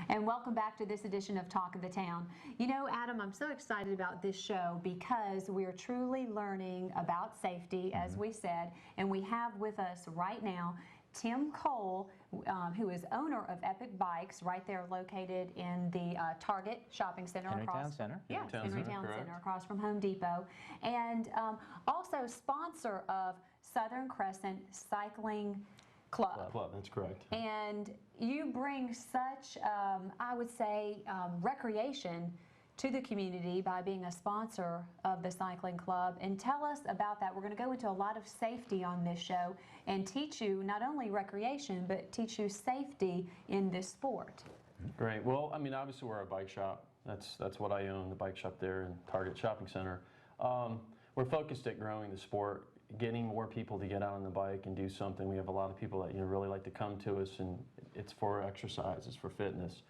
And welcome back to this edition of Talk of the Town. You know, Adam, I'm so excited about this show because we're truly learning about safety, as we said, and we have with us right now Tim Kohl, who is owner of Epic Bikes, right there located in the Target Shopping Center. Henry Town Center. Yeah, Henry Town Center, across from Home Depot. And also sponsor of Southern Crescent Cycling Club. That's correct. And you bring such, I would say, recreation to the community by being a sponsor of the cycling club. And tell us about that. We're going to go into a lot of safety on this show and teach you not only recreation, but teach you safety in this sport. Great. Well, I mean, obviously we're a bike shop. That's what I own, the bike shop there in Target Shopping Center. We're focused at growing the sport, getting more people to get out on the bike and do something. We have a lot of people that really like to come to us, and it's for exercise, it's for fitness.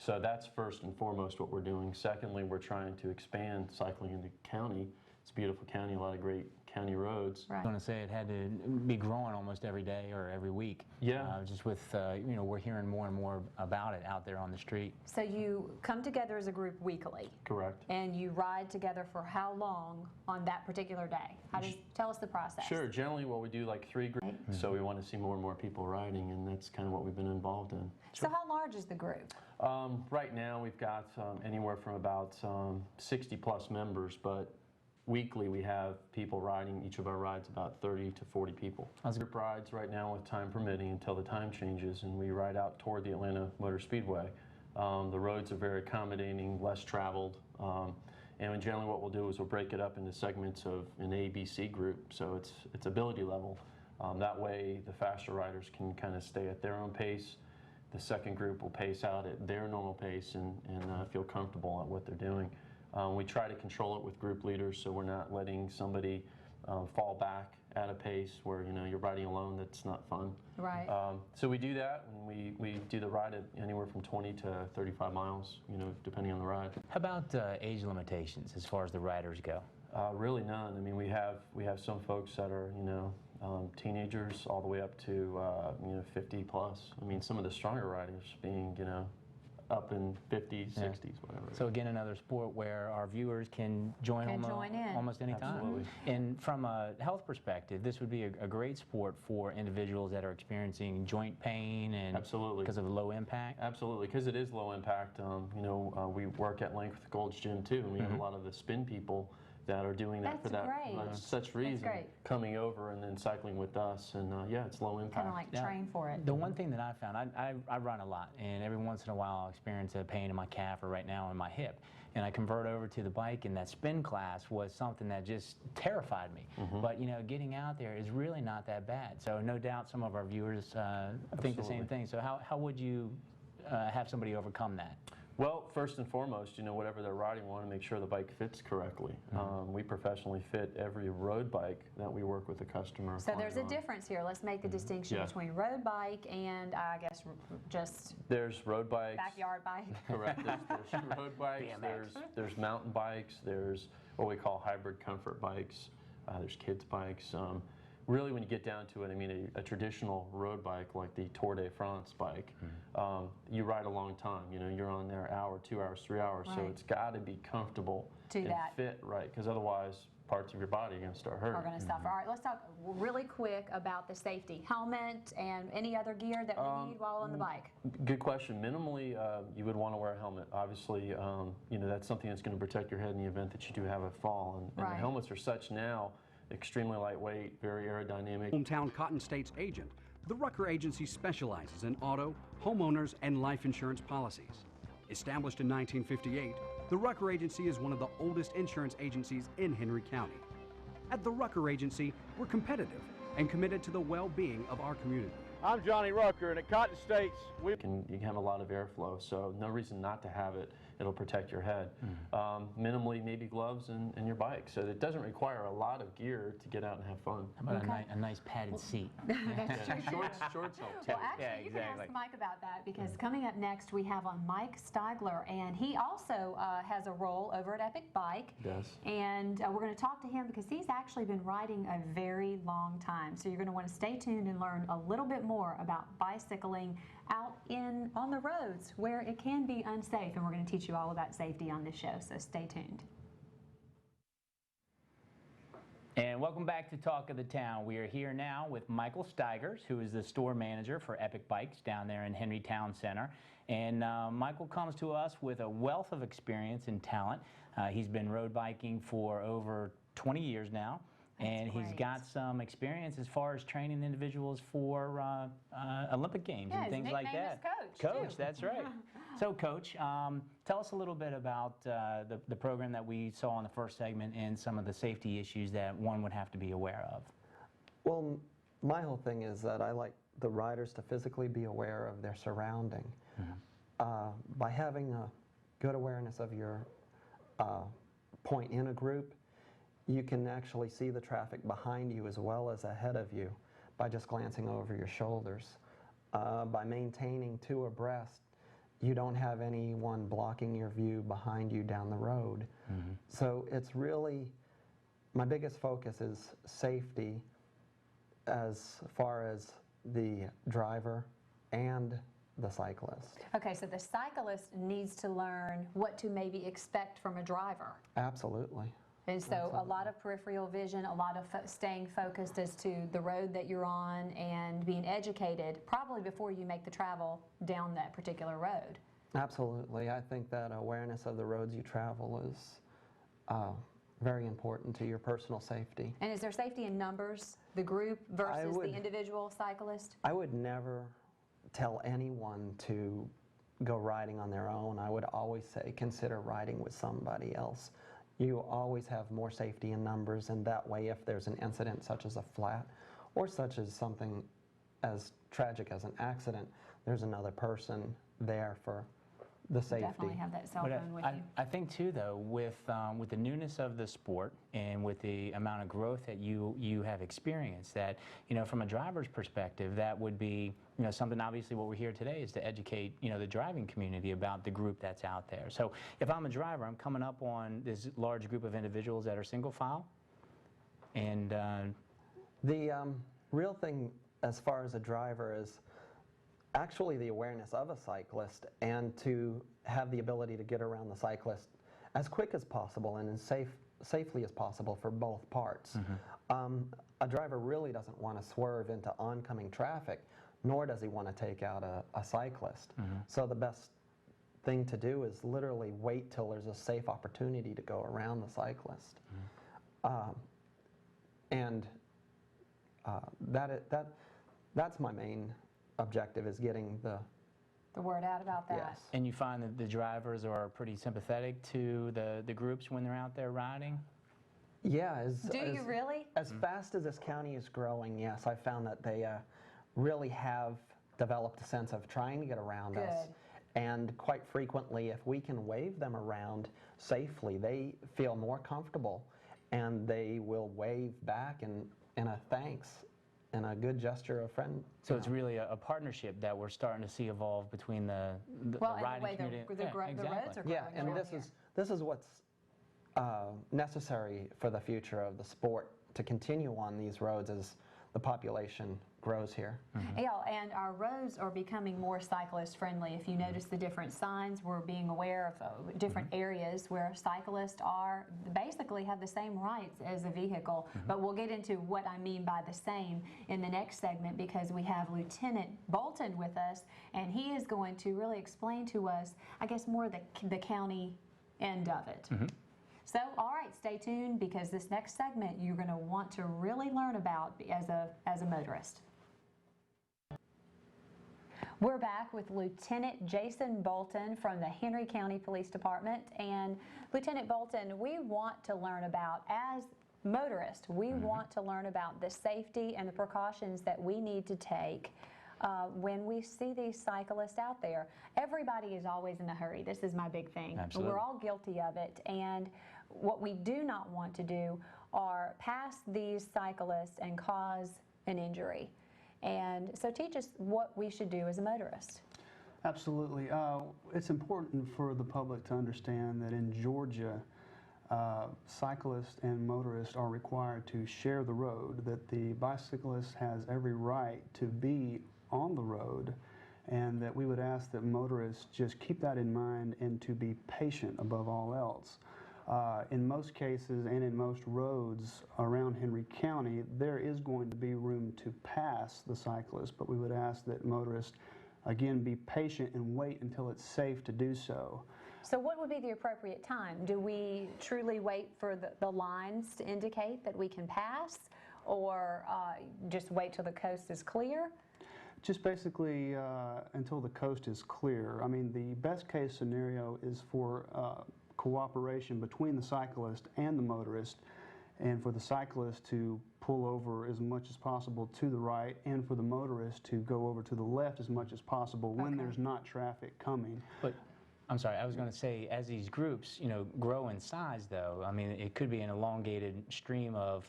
So that's first and foremost what we're doing. Secondly, we're trying to expand cycling in the county. It's a beautiful county, a lot of great county roads. Right. I was going to say it had to be growing almost every day or every week. Yeah. Just with, you know, we're hearing more and more about it out there on the street. So you come together as a group weekly. Correct. And you ride together for how long on that particular day? Tell us the process. Sure. Generally, well, we do like 3 groups. So we want to see more and more people riding, and that's kind of what we've been involved in. So how large is the group? Right now, we've got anywhere from about 60 plus members, but weekly we have people riding each of our rides, about 30 to 40 people. Group rides right now with time permitting until the time changes, and we ride out toward the Atlanta Motor Speedway. The roads are very accommodating, less traveled, and generally what we'll do is we'll break it up into segments of an A, B, C group, so it's ability level. That way the faster riders can kind of stay at their own pace. The second group will pace out at their normal pace and feel comfortable at what they're doing. We try to control it with group leaders, so we're not letting somebody fall back at a pace where you're riding alone. That's not fun. Right. So we do that, and we do the ride at anywhere from 20 to 35 miles, depending on the ride. How about age limitations as far as the riders go? Really none. I mean, we have some folks that are teenagers all the way up to 50 plus. I mean, some of the stronger riders being up in 50s, 60s, whatever. So again, another sport where our viewers can join almost any time. Absolutely. And from a health perspective, this would be a great sport for individuals that are experiencing joint pain and absolutely, because of the low impact. Absolutely, because it is low impact. We work at length with the Gold's Gym too, and we have a lot of the spin people that are doing that for such reason, coming over and then cycling with us, and yeah, it's low impact. Kind of like train for it. The one thing that I found, I run a lot, and every once in a while I'll experience a pain in my calf or right now in my hip, and I convert over to the bike, and that spin class was something that just terrified me. But getting out there is really not that bad. So no doubt some of our viewers think the same thing. So how would you have somebody overcome that? Well, first and foremost, whatever they're riding, we want to make sure the bike fits correctly. We professionally fit every road bike that we work with a customer. So there's a difference here. Let's make the distinction between road bike and, I guess, just there's road bikes, backyard bike. Correct. There's road bikes. There's mountain bikes. There's what we call hybrid comfort bikes. There's kids bikes. Really, when you get down to it, I mean, a traditional road bike like the Tour de France bike, you ride a long time. You're on there an hour, 2 hours, 3 hours, so it's got to be comfortable and fit right, because otherwise parts of your body are going to start hurting. Are going to suffer. All right, let's talk really quick about the safety. Helmet and any other gear that we need while on the bike. Good question. Minimally, you would want to wear a helmet. Obviously, that's something that's going to protect your head in the event that you do have a fall. And the helmets are such now, extremely lightweight, very aerodynamic. Hometown Cotton States agent, the Rucker Agency specializes in auto, homeowners, and life insurance policies. Established in 1958, the Rucker Agency is one of the oldest insurance agencies in Henry County. At the Rucker Agency, we're competitive and committed to the well-being of our community. I'm Johnny Rucker, and at Cotton States, you can have a lot of airflow, so no reason not to have it. It'll protect your head. Minimally, maybe gloves and your bike. So it doesn't require a lot of gear to get out and have fun. How about a nice padded seat? That's true. Shorts help too. Well, actually, you can ask Mike about that, because coming up next, we have on Mike Stigers, and he also has a role over at Epic Bike. Yes. And we're going to talk to him because he's actually been riding a very long time. So you're going to want to stay tuned and learn a little bit more about bicycling out on the roads where it can be unsafe, and we're going to teach you all about safety on this show, so stay tuned. And welcome back to Talk of the Town. We are here now with Michael Stigers, who is the store manager for Epic Bikes down there in Henry Town Center. And Michael comes to us with a wealth of experience and talent. He's been road biking for over 20 years now. And he's got some experience as far as training individuals for Olympic Games and things like that. Coach, that's right. So, Coach, tell us a little bit about the program that we saw in the first segment and some of the safety issues that one would have to be aware of. Well, my whole thing is that I like the riders to physically be aware of their surrounding. By having a good awareness of your point in a group, you can actually see the traffic behind you as well as ahead of you by just glancing over your shoulders. By maintaining two abreast, you don't have anyone blocking your view behind you down the road. So it's really, my biggest focus is safety as far as the driver and the cyclist. Okay, so the cyclist needs to learn what to maybe expect from a driver. Absolutely. And so a lot of peripheral vision, a lot of staying focused as to the road that you're on and being educated probably before you make the travel down that particular road. Absolutely. I think that awareness of the roads you travel is very important to your personal safety. And is there safety in numbers, the group versus the individual cyclist? I would never tell anyone to go riding on their own. I would always say consider riding with somebody else. You always have more safety in numbers, and that way if there's an incident such as a flat or such as something as tragic as an accident, there's another person there for the safety. Definitely have that cell phone with you. I think too, though, with the newness of the sport and with the amount of growth that you have experienced, that from a driver's perspective, that would be something. Obviously, what we're here today is to educate the driving community about the group that's out there. So if I'm a driver, I'm coming up on this large group of individuals that are single file, and the real thing as far as a driver is actually the awareness of a cyclist and to have the ability to get around the cyclist as quick as possible and as safely as possible for both parts. A driver really doesn't want to swerve into oncoming traffic, nor does he want to take out a cyclist. So the best thing to do is literally wait till there's a safe opportunity to go around the cyclist. That's my main objective, is getting the word out about that. Yes. And you find that the drivers are pretty sympathetic to the groups when they're out there riding? Yeah. Do you really? As fast as this county is growing, yes, I found that they really have developed a sense of trying to get around us. And quite frequently, if we can wave them around safely, they feel more comfortable and they will wave back in a thanks and a good gesture of friend. So it's really a partnership that we're starting to see evolve between the riding community. The roads are growing. Yeah, and this is what's necessary for the future of the sport, to continue on these roads as the population grows here. Yeah, and our roads are becoming more cyclist friendly. If you notice the different signs, we're being aware of different areas where cyclists basically have the same rights as a vehicle. But we'll get into what I mean by the same in the next segment, because we have Lieutenant Bolton with us, and he is going to really explain to us, I guess, more the county end of it. So, all right, stay tuned, because this next segment you're going to want to really learn about as a motorist. We're back with Lieutenant Jason Bolton from the Henry County Police Department. And Lieutenant Bolton, we want to learn about, as motorists, we want to learn about the safety and the precautions that we need to take when we see these cyclists out there. Everybody is always in a hurry. This is my big thing. Absolutely. We're all guilty of it. And what we do not want to do are pass these cyclists and cause an injury. And so teach us what we should do as a motorist. Absolutely. It's important for the public to understand that in Georgia, cyclists and motorists are required to share the road, that the bicyclist has every right to be on the road, and that we would ask that motorists just keep that in mind and to be patient above all else. In most cases and in most roads around Henry County, there is going to be room to pass the cyclist, but we would ask that motorists, again, be patient and wait until it's safe to do so. So what would be the appropriate time? Do we truly wait for the lines to indicate that we can pass, or just wait till the coast is clear? Just basically until the coast is clear. I mean, the best case scenario is for cooperation between the cyclist and the motorist, and for the cyclist to pull over as much as possible to the right, and for the motorist to go over to the left as much as possible when there's not traffic coming. But I'm sorry, I was going to say, as these groups, grow in size, though, I mean, it could be an elongated stream of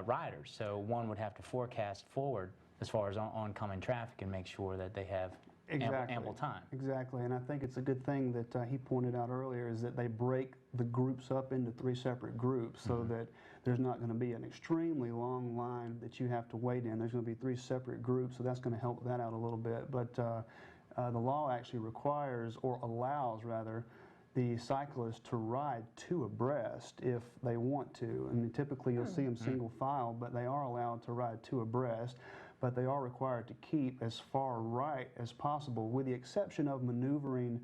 riders. So one would have to forecast forward as far as oncoming traffic and make sure that they have ample time. Exactly, and I think it's a good thing that he pointed out earlier is that they break the groups up into 3 separate groups so that there's not going to be an extremely long line that you have to wait in. There's going to be 3 separate groups, so that's going to help that out a little bit. But the law actually requires, or allows rather, the cyclist to ride 2 abreast if they want to. I mean, typically you'll see them single file, but they are allowed to ride 2 abreast. But they are required to keep as far right as possible, with the exception of maneuvering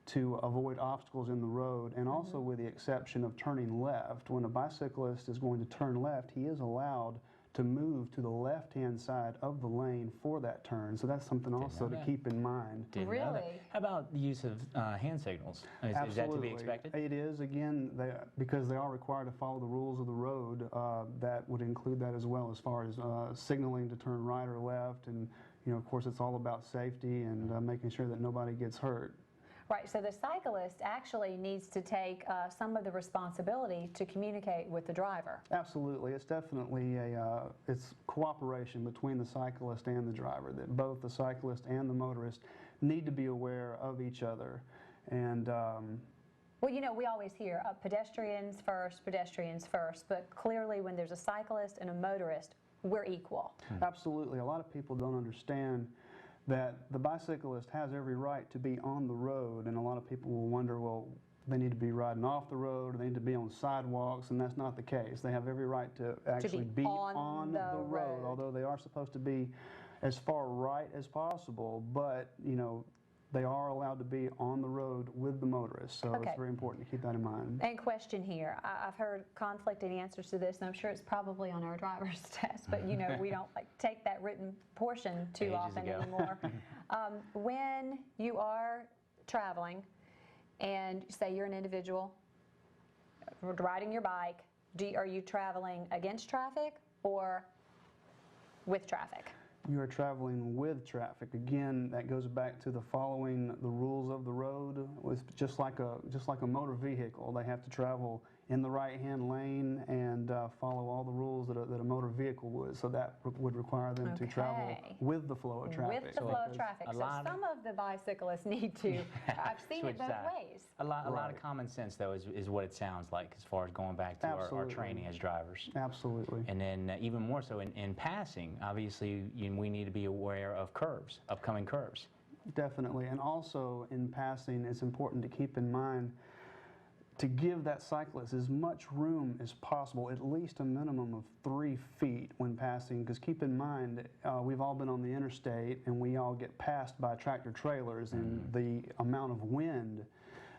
to avoid obstacles in the road, and also with the exception of turning left. When a bicyclist is going to turn left, he is allowed to move to the left-hand side of the lane for that turn. So that's something also to keep in mind. Really? How about the use of hand signals? Is that to be expected? It is. Again, because they are required to follow the rules of the road, that would include that as well, as far as signaling to turn right or left. And, of course, it's all about safety and making sure that nobody gets hurt. Right, so the cyclist actually needs to take some of the responsibility to communicate with the driver. Absolutely, it's definitely it's cooperation between the cyclist and the driver, that both the cyclist and the motorist need to be aware of each other. And well, we always hear pedestrians first, but clearly when there's a cyclist and a motorist, we're equal. Absolutely, a lot of people don't understand that the bicyclist has every right to be on the road, and a lot of people will wonder, well, they need to be riding off the road, or they need to be on sidewalks, and that's not the case. They have every right to actually be on the road, although they are supposed to be as far right as possible, but, they are allowed to be on the road with the motorist, so it's very important to keep that in mind. And question here, I've heard conflicting answers to this, and I'm sure it's probably on our driver's test, but we don't take that written portion too often anymore. When you are traveling, and say you're an individual riding your bike, are you traveling against traffic or with traffic? You are traveling with traffic. Again, that goes back to the following the rules of the road. It's just like a motor vehicle. They have to travel in the right-hand lane and follow all the rules that a motor vehicle would. So that would require them to travel with the flow of traffic. With the flow of traffic. So some of the bicyclists need to. I've seen it both ways. A lot of common sense, though, is what it sounds like as far as going back to our training as drivers. Absolutely. And then even more so in passing, obviously we need to be aware of curves, upcoming curves. Definitely. And also in passing, it's important to keep in mind to give that cyclist as much room as possible, at least a minimum of 3 feet when passing, because keep in mind, we've all been on the interstate and we all get passed by tractor trailers, and the amount of wind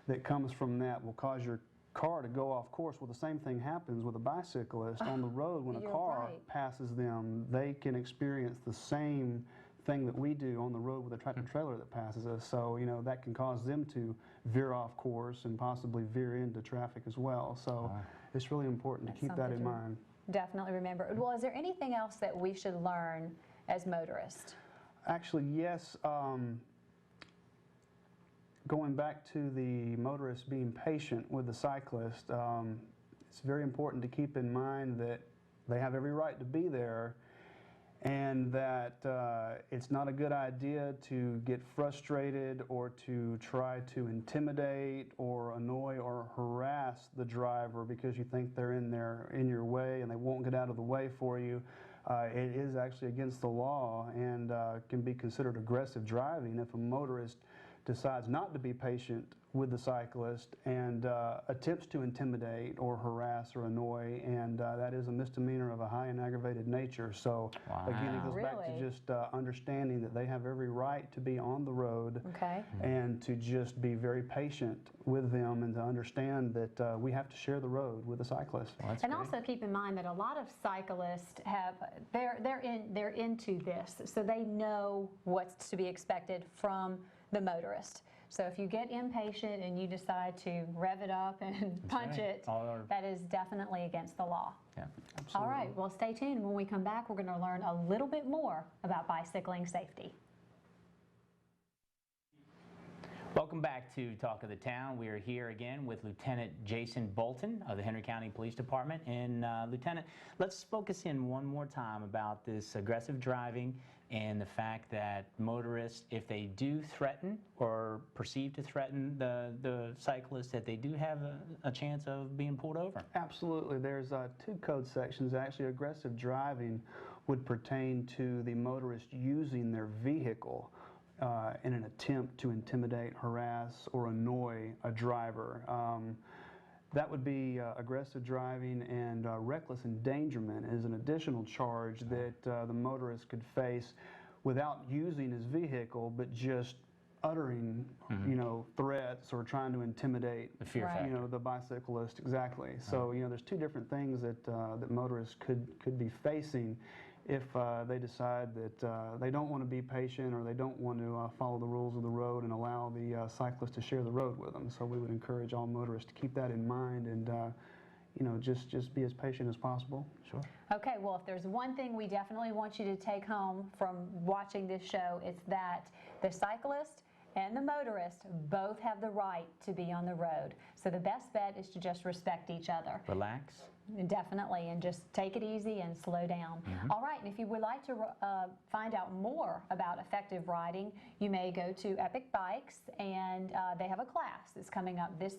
that comes from that will cause your car to go off course. Well, the same thing happens with a bicyclist on the road. When a car passes them, they can experience the same thing that we do on the road with a tractor trailer that passes us. So, that can cause them to veer off course and possibly veer into traffic as well. So it's really important to keep that in mind. Definitely remember. Well, is there anything else that we should learn as motorists? Actually, yes. Going back to the motorist being patient with the cyclist, it's very important to keep in mind that they have every right to be there, and that it's not a good idea to get frustrated or to try to intimidate or annoy or harass the driver because you think they're in your way and they won't get out of the way for you. It is actually against the law and can be considered aggressive driving if a motorist decides not to be patient with the cyclist and attempts to intimidate or harass or annoy, and that is a misdemeanor of a high and aggravated nature. So again, it goes back to just understanding that they have every right to be on the road, and to just be very patient with them and to understand that we have to share the road with the cyclist. And also keep in mind that a lot of cyclists have they're into this, so they know what's to be expected from the motorist. So if you get impatient and you decide to rev it up and punch it, that is definitely against the law. Yeah, all right, well, stay tuned. When we come back, we're going to learn a little bit more about bicycling safety. Welcome back to Talk of the Town. We are here again with Lieutenant Jason Bolton of the Henry County Police Department. And Lieutenant, let's focus in one more time about this aggressive driving and the fact that motorists, if they do threaten or perceive to threaten the cyclist, that they do have a chance of being pulled over. Absolutely. There's two code sections. Actually, aggressive driving would pertain to the motorist using their vehicle in an attempt to intimidate, harass, or annoy a driver. That would be aggressive driving, and reckless endangerment is an additional charge that the motorist could face without using his vehicle, but just uttering, you know, threats or trying to intimidate, the fear factor, you know, the bicyclist. Exactly. So, you know, there's two different things that that motorists could be facing if they decide that they don't want to be patient or they don't want to follow the rules of the road and allow the cyclist to share the road with them. So we would encourage all motorists to keep that in mind and you know, just be as patient as possible. Sure. Okay, well, if there's one thing we definitely want you to take home from watching this show, it's that the cyclist and the motorist both have the right to be on the road. So the best bet is to just respect each other. Relax. Definitely, and just take it easy and slow down. All right, and if you would like to find out more about effective riding, you may go to Epic Bikes, and they have a class that's coming up this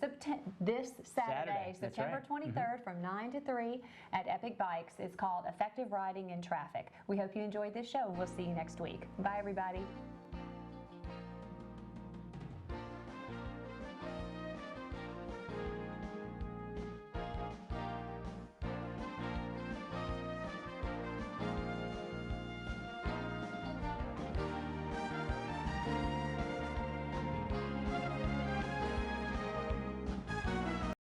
Saturday, September 23rd from 9 to 3 at Epic Bikes. It's called Effective Riding in Traffic. We hope you enjoyed this show, and we'll see you next week. Bye, everybody.